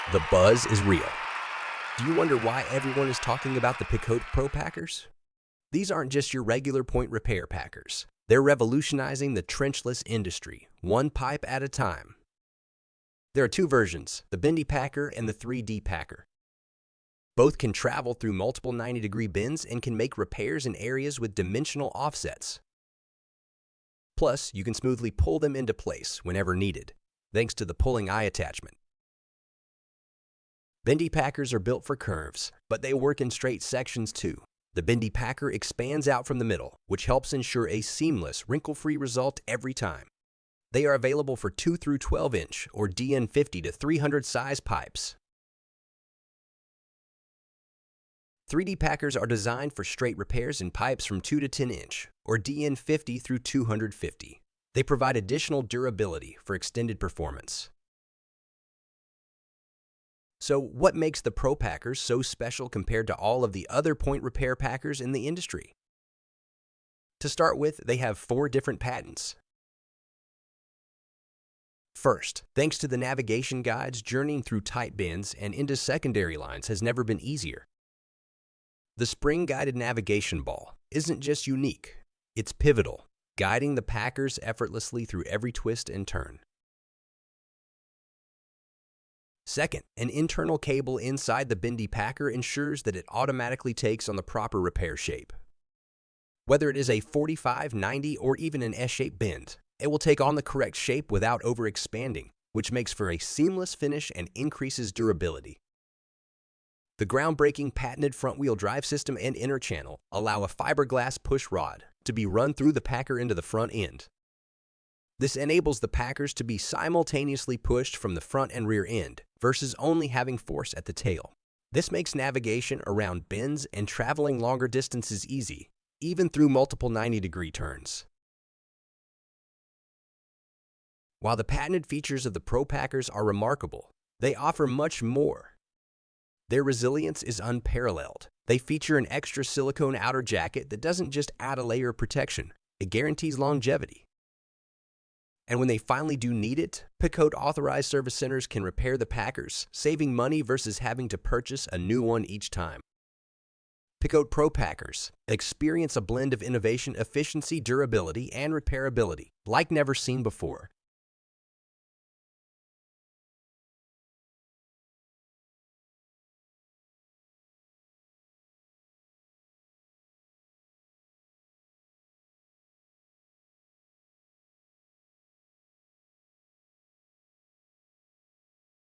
The buzz is real. Do you wonder why everyone is talking about the Picote Pro Packers? These aren't just your regular point repair packers. They're revolutionizing the trenchless industry, one pipe at a time. There are two versions, the Bendy Packer and the 3D Packer. Both can travel through multiple 90-degree bends and can make repairs in areas with dimensional offsets. Plus, you can smoothly pull them into place whenever needed, thanks to the pulling eye attachment. Bendy Packers are built for curves, but they work in straight sections too. The Bendy Packer expands out from the middle, which helps ensure a seamless, wrinkle-free result every time. They are available for 2 through 12-inch or DN50 to 300 size pipes. 3D Packers are designed for straight repairs in pipes from 2 to 10-inch or DN50 through 250. They provide additional durability for extended performance. So what makes the Pro Packers so special compared to all of the other point repair packers in the industry? To start with, they have 4 different patents. First, thanks to the navigation guides, journeying through tight bends and into secondary lines has never been easier. The spring-guided navigation ball isn't just unique, it's pivotal, guiding the packers effortlessly through every twist and turn. Second, an internal cable inside the Bendy Packer ensures that it automatically takes on the proper repair shape. Whether it is a 45, 90, or even an S-shaped bend, it will take on the correct shape without overexpanding, which makes for a seamless finish and increases durability. The groundbreaking patented front-wheel drive system and inner channel allow a fiberglass push rod to be run through the packer into the front end. This enables the packers to be simultaneously pushed from the front and rear end versus only having force at the tail. This makes navigation around bends and traveling longer distances easy, even through multiple 90-degree turns. While the patented features of the Pro Packers are remarkable, they offer much more. Their resilience is unparalleled. They feature an extra silicone outer jacket that doesn't just add a layer of protection, it guarantees longevity. And when they finally do need it, Picote authorized service centers can repair the packers, saving money versus having to purchase a new one each time. Picote Pro Packers experience a blend of innovation, efficiency, durability, and repairability like never seen before.